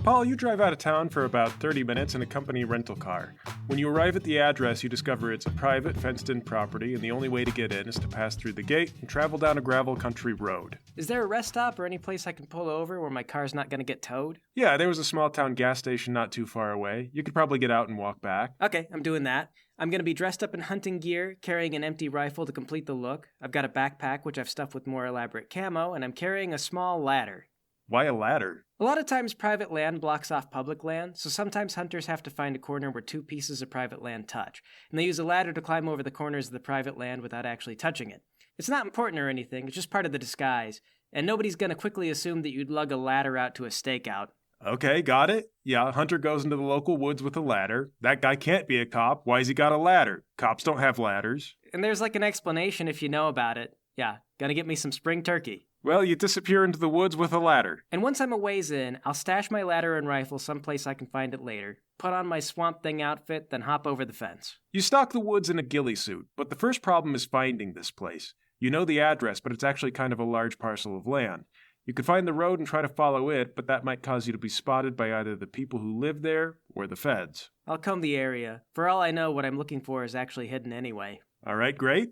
Paul, you drive out of town for about 30 minutes in a company rental car. When you arrive at the address, you discover it's a private, fenced-in property, and the only way to get in is to pass through the gate and travel down a gravel country road. Is there a rest stop or any place I can pull over where my car's not going to get towed? Yeah, there was a small-town gas station not too far away. You could probably get out and walk back. Okay, I'm doing that. I'm going to be dressed up in hunting gear, carrying an empty rifle to complete the look. I've got a backpack which I've stuffed with more elaborate camo, and I'm carrying a small ladder. Why a ladder? A lot of times private land blocks off public land, so sometimes hunters have to find a corner where two pieces of private land touch, and they use a ladder to climb over the corners of the private land without actually touching it. It's not important or anything, it's just part of the disguise, and nobody's going to quickly assume that you'd lug a ladder out to a stakeout. Okay, got it. Yeah, a hunter goes into the local woods with a ladder. That guy can't be a cop. Why's he got a ladder? Cops don't have ladders. And there's like an explanation if you know about it. Yeah, gonna get me some spring turkey. Well, you disappear into the woods with a ladder. And once I'm a ways in, I'll stash my ladder and rifle someplace I can find it later, put on my Swamp Thing outfit, then hop over the fence. You stalk the woods in a ghillie suit, but the first problem is finding this place. You know the address, but it's actually kind of a large parcel of land. You could find the road and try to follow it, but that might cause you to be spotted by either the people who live there or the feds. I'll comb the area. For all I know, what I'm looking for is actually hidden anyway. All right, great.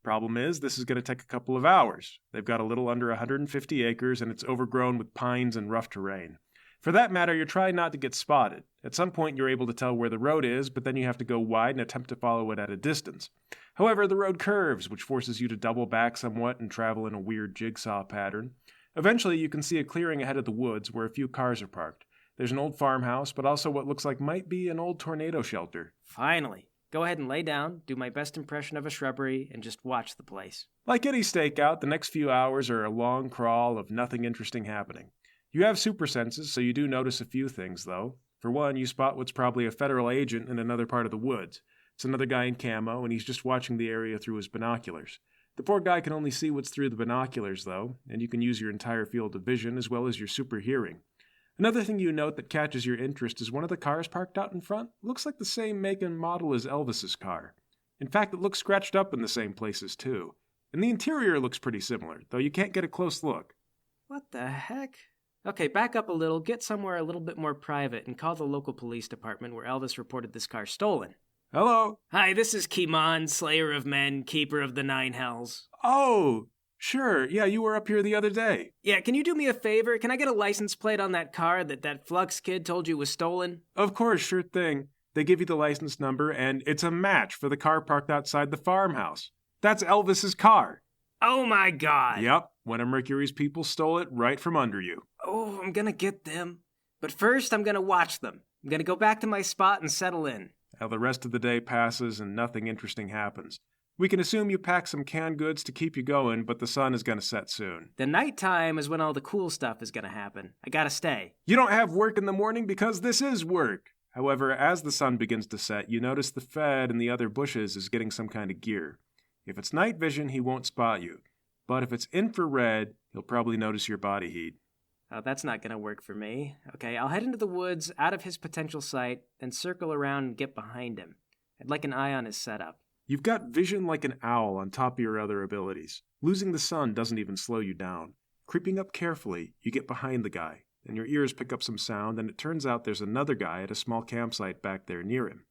Problem is, this is going to take a couple of hours. They've got a little under 150 acres, and it's overgrown with pines and rough terrain. For that matter, you're trying not to get spotted. At some point, you're able to tell where the road is, but then you have to go wide and attempt to follow it at a distance. However, the road curves, which forces you to double back somewhat and travel in a weird jigsaw pattern. Eventually, you can see a clearing ahead of the woods where a few cars are parked. There's an old farmhouse, but also what looks like might be an old tornado shelter. Finally. Go ahead and lay down, do my best impression of a shrubbery, and just watch the place. Like any stakeout, the next few hours are a long crawl of nothing interesting happening. You have super senses, so you do notice a few things, though. For one, you spot what's probably a federal agent in another part of the woods. It's another guy in camo, and he's just watching the area through his binoculars. The poor guy can only see what's through the binoculars, though, and you can use your entire field of vision as well as your super hearing. Another thing you note that catches your interest is one of the cars parked out in front looks like the same make and model as Elvis's car. In fact, it looks scratched up in the same places, too. And the interior looks pretty similar, though you can't get a close look. What the heck? Okay, back up a little, get somewhere a little bit more private, and call the local police department where Elvis reported this car stolen. Hello? Hi, this is Kimon, Slayer of Men, Keeper of the Nine Hells. Oh, sure. Yeah, you were up here the other day. Yeah, can you do me a favor? Can I get a license plate on that car that Flux kid told you was stolen? Of course, sure thing. They give you the license number, and it's a match for the car parked outside the farmhouse. That's Elvis's car. Oh my god. Yep, one of Mercury's people stole it right from under you. Oh, I'm gonna get them. But first, I'm gonna watch them. I'm gonna go back to my spot and settle in. How the rest of the day passes and nothing interesting happens. We can assume you pack some canned goods to keep you going, but the sun is going to set soon. The nighttime is when all the cool stuff is going to happen. I gotta stay. You don't have work in the morning because this is work. However, as the sun begins to set, you notice the Fed in the other bushes is getting some kind of gear. If it's night vision, he won't spot you. But if it's infrared, he'll probably notice your body heat. Oh, that's not going to work for me. Okay, I'll head into the woods, out of his potential sight, then circle around and get behind him. I'd like an eye on his setup. You've got vision like an owl on top of your other abilities. Losing the sun doesn't even slow you down. Creeping up carefully, you get behind the guy, and your ears pick up some sound, and it turns out there's another guy at a small campsite back there near him.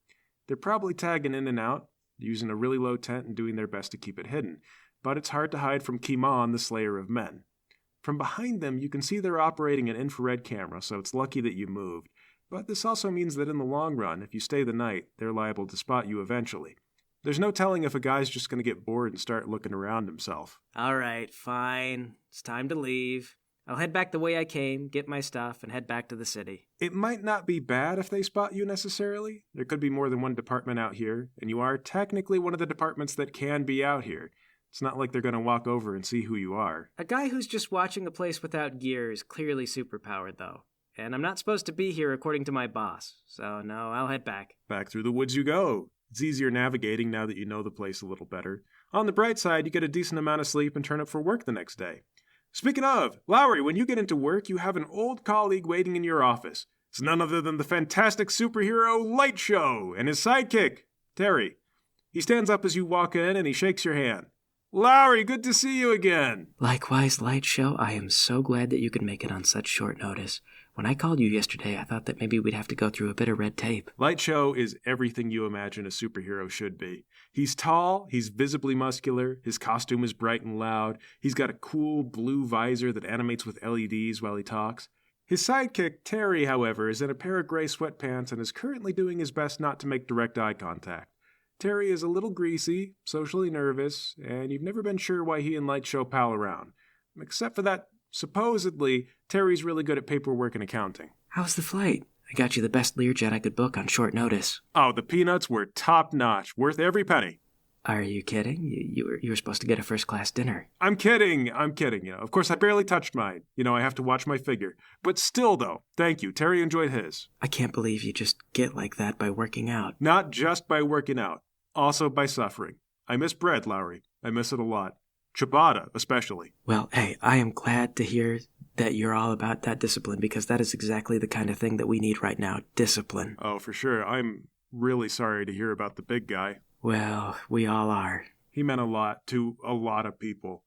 They're probably tagging in and out, using a really low tent and doing their best to keep it hidden, but it's hard to hide from Kimon, the Slayer of Men. From behind them, you can see they're operating an infrared camera, so it's lucky that you moved. But this also means that in the long run, if you stay the night, they're liable to spot you eventually. There's no telling if a guy's just going to get bored and start looking around himself. All right, fine. It's time to leave. I'll head back the way I came, get my stuff, and head back to the city. It might not be bad if they spot you necessarily. There could be more than one department out here, and you are technically one of the departments that can be out here. It's not like they're going to walk over and see who you are. A guy who's just watching a place without gear is clearly superpowered, though. And I'm not supposed to be here according to my boss. So no, I'll head back. Back through the woods you go. It's easier navigating now that you know the place a little better. On the bright side, you get a decent amount of sleep and turn up for work the next day. Speaking of, Lowry, when you get into work, you have an old colleague waiting in your office. It's none other than the fantastic superhero Lightshow and his sidekick, Terry. He stands up as you walk in and he shakes your hand. Lowry, good to see you again. Likewise, Lightshow, I am so glad that you could make it on such short notice. When I called you yesterday, I thought that maybe we'd have to go through a bit of red tape. Lightshow is everything you imagine a superhero should be. He's tall, he's visibly muscular, his costume is bright and loud, he's got a cool blue visor that animates with LEDs while he talks. His sidekick, Terry, however, is in a pair of gray sweatpants and is currently doing his best not to make direct eye contact. Terry is a little greasy, socially nervous, and you've never been sure why he and Lightshow pal around. Except for that, supposedly, Terry's really good at paperwork and accounting. How's the flight? I got you the best Learjet I could book on short notice. Oh, the peanuts were top-notch, worth every penny. Are you kidding? You were supposed to get a first-class dinner. I'm kidding. Of course, I barely touched mine. I have to watch my figure. But still, though, thank you. Terry enjoyed his. I can't believe you just get like that by working out. Not just by working out. Also by suffering. I miss bread, Lowry. I miss it a lot. Ciabatta, especially. Well, hey, I am glad to hear that you're all about that discipline, because that is exactly the kind of thing that we need right now. Discipline. Oh, for sure. I'm really sorry to hear about the big guy. Well, we all are. He meant a lot to a lot of people.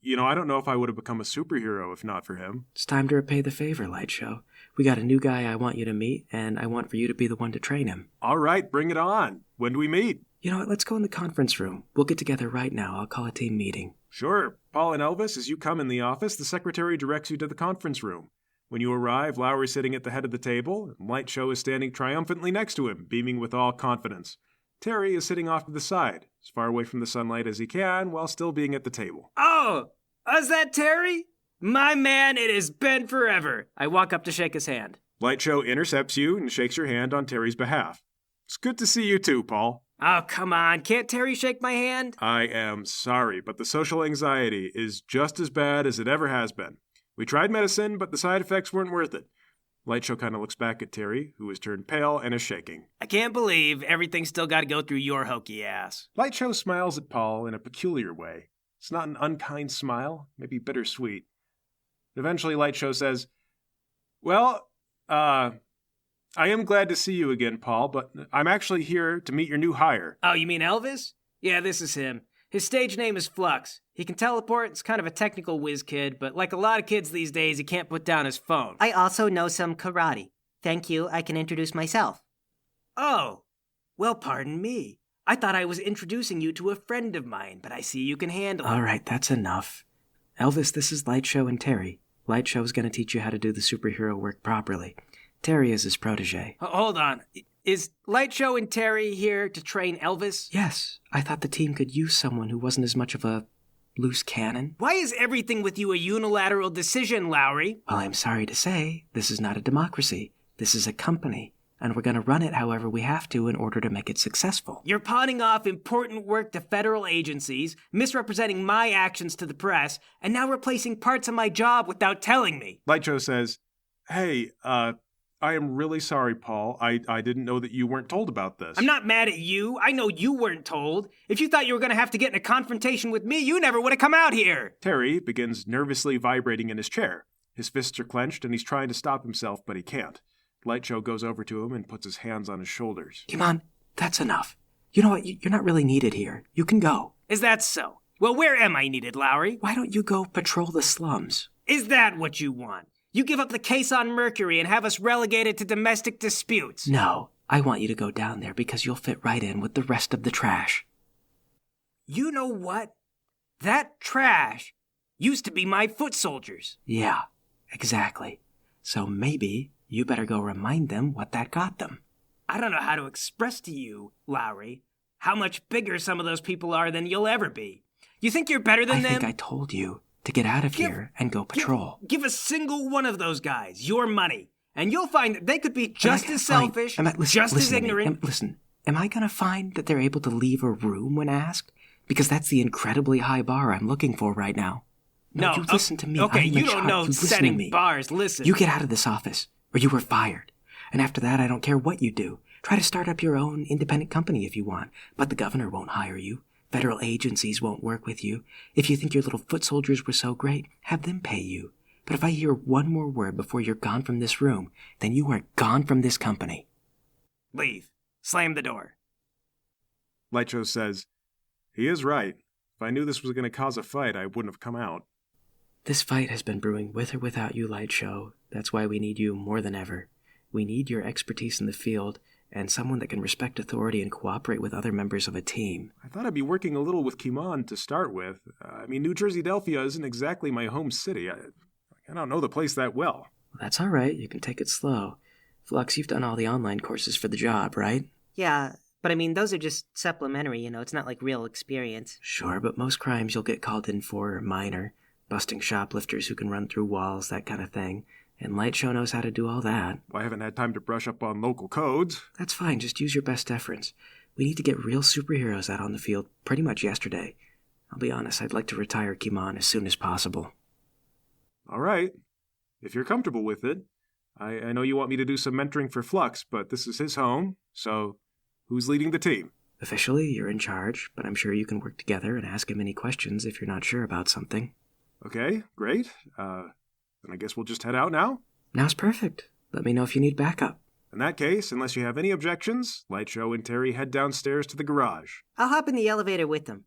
I don't know if I would have become a superhero if not for him. It's time to repay the favor, Lightshow. We got a new guy I want you to meet, and I want for you to be the one to train him. All right, bring it on. When do we meet? You know what? Let's go in the conference room. We'll get together right now. I'll call a team meeting. Sure. Paul and Elvis, as you come in the office, the secretary directs you to the conference room. When you arrive, Lowry's sitting at the head of the table, and Lightshow is standing triumphantly next to him, beaming with all confidence. Terry is sitting off to the side, as far away from the sunlight as he can, while still being at the table. Oh, is that Terry? My man, it has been forever. I walk up to shake his hand. Lightshow intercepts you and shakes your hand on Terry's behalf. It's good to see you too, Paul. Oh, come on. Can't Terry shake my hand? I am sorry, but the social anxiety is just as bad as it ever has been. We tried medicine, but the side effects weren't worth it. Lightshow kind of looks back at Terry, who has turned pale and is shaking. I can't believe everything's still got to go through your hokey ass. Lightshow smiles at Paul in a peculiar way. It's not an unkind smile, maybe bittersweet. Eventually, Lightshow says, Well, I am glad to see you again, Paul, but I'm actually here to meet your new hire. Oh, you mean Elvis? Yeah, this is him. His stage name is Flux. He can teleport, it's kind of a technical whiz kid, but like a lot of kids these days, he can't put down his phone. I also know some karate. Thank you, I can introduce myself. Oh, well, pardon me. I thought I was introducing you to a friend of mine, but I see you can handle it. All right, that's enough. Elvis, this is Lightshow and Terry. Lightshow's going to teach you how to do the superhero work properly. Terry is his protege. Hold on. Is Lightshow and Terry here to train Elvis? Yes. I thought the team could use someone who wasn't as much of a loose cannon. Why is everything with you a unilateral decision, Lowry? Well, I'm sorry to say, this is not a democracy. This is a company, and we're going to run it however we have to in order to make it successful. You're pawning off important work to federal agencies, misrepresenting my actions to the press, and now replacing parts of my job without telling me. Lightshow says, Hey, I am really sorry, Paul. I didn't know that you weren't told about this. I'm not mad at you. I know you weren't told. If you thought you were going to have to get in a confrontation with me, you never would have come out here. Terry begins nervously vibrating in his chair. His fists are clenched and he's trying to stop himself, but he can't. Lightshow goes over to him and puts his hands on his shoulders. Kimon, that's enough. You know what? You're not really needed here. You can go. Is that so? Well, where am I needed, Lowry? Why don't you go patrol the slums? Is that what you want? You give up the case on Mercury and have us relegated to domestic disputes. No, I want you to go down there because you'll fit right in with the rest of the trash. You know what? That trash used to be my foot soldiers. Yeah, exactly. So maybe you better go remind them what that got them. I don't know how to express to you, Lowry, how much bigger some of those people are than you'll ever be. You think you're better than them? I think I told you to get out of here and go patrol. Give a single one of those guys your money, and you'll find that they could be just as selfish, just as ignorant. Listen, am I going to find that they're able to leave a room when asked? Because that's the incredibly high bar I'm looking for right now. No, you listen to me. Okay, you don't know setting bars. Listen. You get out of this office, or you were fired. And after that, I don't care what you do. Try to start up your own independent company if you want, but the governor won't hire you. Federal agencies won't work with you. If you think your little foot soldiers were so great, have them pay you. But if I hear one more word before you're gone from this room, then you are gone from this company. Leave. Slam the door. Lightshow says, He is right. If I knew this was going to cause a fight, I wouldn't have come out. This fight has been brewing with or without you, Lightshow. That's why we need you more than ever. We need your expertise in the field, and someone that can respect authority and cooperate with other members of a team. I thought I'd be working a little with Kimon to start with. New Jersey-Delphia isn't exactly my home city. I don't know the place that well. That's all right. You can take it slow. Flux, you've done all the online courses for the job, right? Yeah, but those are just supplementary, it's not like real experience. Sure, but most crimes you'll get called in for are minor. Busting shoplifters who can run through walls, that kind of thing. And Lightshow knows how to do all that. Well, I haven't had time to brush up on local codes. That's fine, just use your best efforts. We need to get real superheroes out on the field pretty much yesterday. I'll be honest, I'd like to retire Kimon as soon as possible. All right. If you're comfortable with it. I know you want me to do some mentoring for Flux, but this is his home, so who's leading the team? Officially, you're in charge, but I'm sure you can work together and ask him any questions if you're not sure about something. Okay, great. Then I guess we'll just head out now? Now's perfect. Let me know if you need backup. In that case, unless you have any objections, Lightshow and Terry head downstairs to the garage. I'll hop in the elevator with them.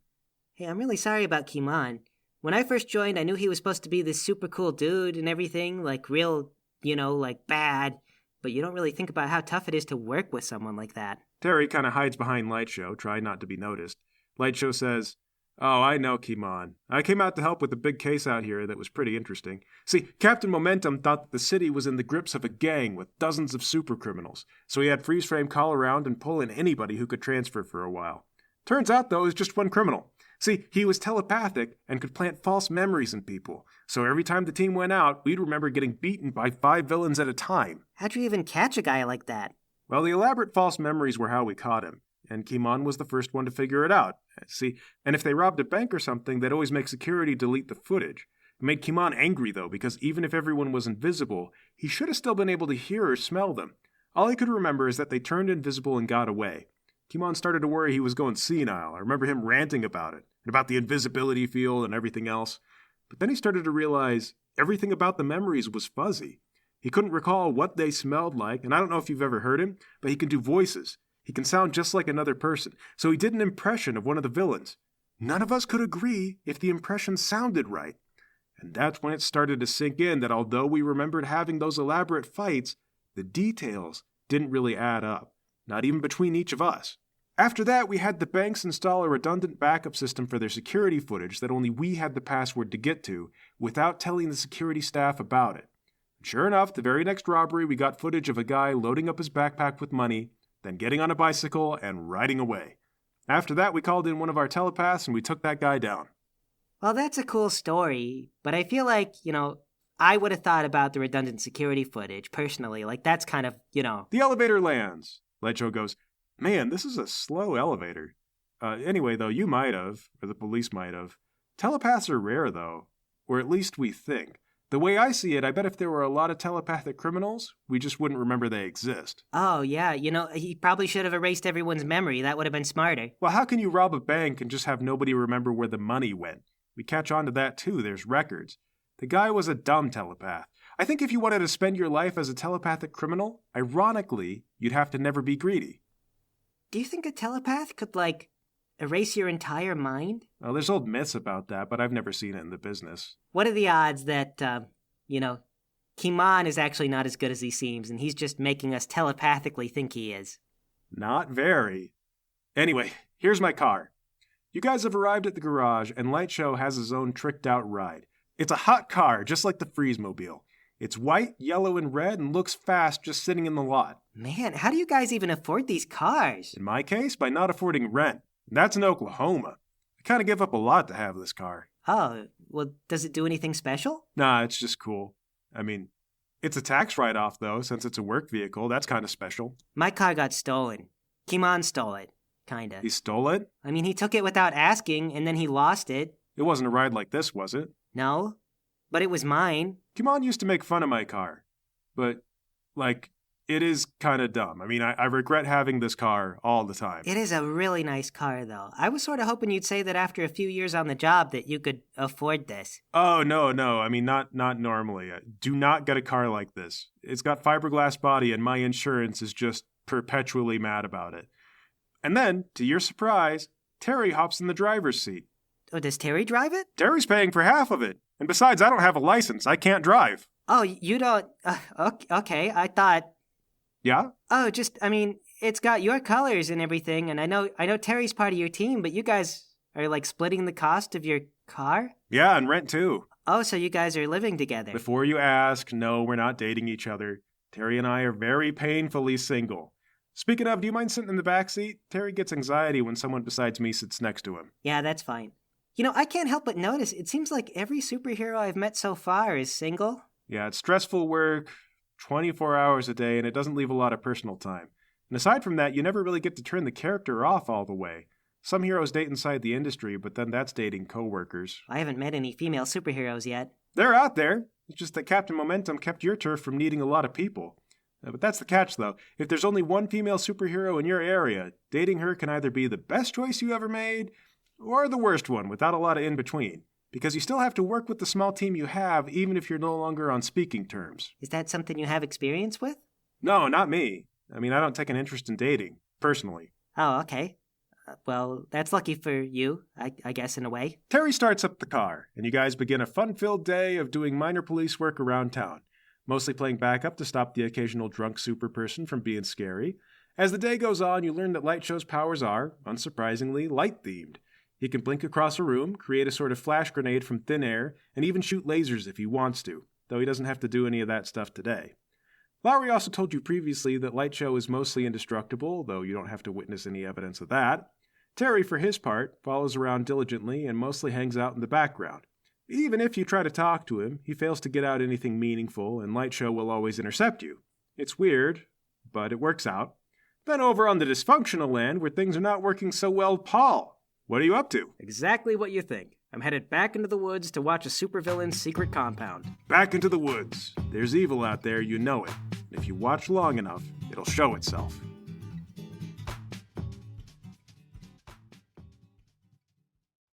Hey, I'm really sorry about Kimon. When I first joined, I knew he was supposed to be this super cool dude and everything, like real, bad. But you don't really think about how tough it is to work with someone like that. Terry kind of hides behind Lightshow, trying not to be noticed. Lightshow says, "Oh, I know, Kimon. I came out to help with a big case out here that was pretty interesting. See, Captain Momentum thought that the city was in the grips of a gang with dozens of super criminals, so he had Freeze Frame call around and pull in anybody who could transfer for a while. Turns out, though, it was just one criminal. See, he was telepathic and could plant false memories in people, so every time the team went out, we'd remember getting beaten by 5 villains at a time." How'd you even catch a guy like that? Well, the elaborate false memories were how we caught him, and Kimon was the first one to figure it out. See, and if they robbed a bank or something, they'd always make security delete the footage. It made Kimon angry, though, because even if everyone was invisible, he should have still been able to hear or smell them. All he could remember is that they turned invisible and got away. Kimon started to worry he was going senile. I remember him ranting about it, and about the invisibility field and everything else. But then he started to realize everything about the memories was fuzzy. He couldn't recall what they smelled like, and I don't know if you've ever heard him, but he can do voices. He can sound just like another person, so he did an impression of one of the villains. None of us could agree if the impression sounded right. And that's when it started to sink in that although we remembered having those elaborate fights, the details didn't really add up, not even between each of us. After that, we had the banks install a redundant backup system for their security footage that only we had the password to get to, without telling the security staff about it. Sure enough, the very next robbery, we got footage of a guy loading up his backpack with money, then getting on a bicycle and riding away. After that, we called in one of our telepaths and we took that guy down. Well, that's a cool story, but I feel like, I would have thought about the redundant security footage, personally. Like, that's kind of, The elevator lands. Lightshow goes, "Man, this is a slow elevator." Anyway, though, you might have, or the police might have. Telepaths are rare, though, or at least we think. The way I see it, I bet if there were a lot of telepathic criminals, we just wouldn't remember they exist. Oh, yeah, he probably should have erased everyone's memory. That would have been smarter. Well, how can you rob a bank and just have nobody remember where the money went? We catch on to that, too. There's records. The guy was a dumb telepath. I think if you wanted to spend your life as a telepathic criminal, ironically, you'd have to never be greedy. Do you think a telepath could, erase your entire mind? Well, there's old myths about that, but I've never seen it in the business. What are the odds that, Kimon is actually not as good as he seems, and he's just making us telepathically think he is? Not very. Anyway, here's my car. You guys have arrived at the garage, and Lightshow has his own tricked-out ride. It's a hot car, just like the Freeze-mobile. It's white, yellow, and red, and looks fast just sitting in the lot. Man, how do you guys even afford these cars? In my case, by not affording rent. That's in Oklahoma. I kind of give up a lot to have this car. Oh, well, does it do anything special? Nah, it's just cool. It's a tax write-off, though, since it's a work vehicle. That's kind of special. My car got stolen. Kimon stole it. Kinda. He stole it? He took it without asking, and then he lost it. It wasn't a ride like this, was it? No, but it was mine. Kimon used to make fun of my car. But, it is kind of dumb. I regret having this car all the time. It is a really nice car, though. I was sort of hoping you'd say that after a few years on the job that you could afford this. Oh, no. Not normally. Do not get a car like this. It's got fiberglass body, and my insurance is just perpetually mad about it. And then, to your surprise, Terry hops in the driver's seat. Oh, does Terry drive it? Terry's paying for half of it. And besides, I don't have a license. I can't drive. Oh, you don't... okay, I thought... Yeah? Oh, it's got your colors and everything, and I know Terry's part of your team, but you guys are, splitting the cost of your car? Yeah, and rent too. Oh, so you guys are living together. Before you ask, no, we're not dating each other. Terry and I are very painfully single. Speaking of, do you mind sitting in the back seat? Terry gets anxiety when someone besides me sits next to him. Yeah, that's fine. I can't help but notice, it seems like every superhero I've met so far is single. Yeah, it's stressful work, 24 hours a day, and it doesn't leave a lot of personal time. And aside from that, you never really get to turn the character off all the way. Some heroes date inside the industry, but then that's dating coworkers. I haven't met any female superheroes yet. They're out there. It's just that Captain Momentum kept your turf from needing a lot of people. But that's the catch, though. If there's only one female superhero in your area, dating her can either be the best choice you ever made, or the worst one, without a lot of in-between. Because you still have to work with the small team you have, even if you're no longer on speaking terms. Is that something you have experience with? No, not me. I don't take an interest in dating, personally. Oh, okay. Well, that's lucky for you, I guess, in a way. Terry starts up the car, and you guys begin a fun-filled day of doing minor police work around town, mostly playing backup to stop the occasional drunk super person from being scary. As the day goes on, you learn that Lightshow's powers are, unsurprisingly, light-themed. He can blink across a room, create a sort of flash grenade from thin air, and even shoot lasers if he wants to, though he doesn't have to do any of that stuff today. Lowry also told you previously that Lightshow is mostly indestructible, though you don't have to witness any evidence of that. Terry, for his part, follows around diligently and mostly hangs out in the background. Even if you try to talk to him, he fails to get out anything meaningful, and Lightshow will always intercept you. It's weird, but it works out. Then over on the dysfunctional end, where things are not working so well, Paul, what are you up to? Exactly what you think. I'm headed back into the woods to watch a supervillain's secret compound. Back into the woods. There's evil out there, you know it. And if you watch long enough, it'll show itself.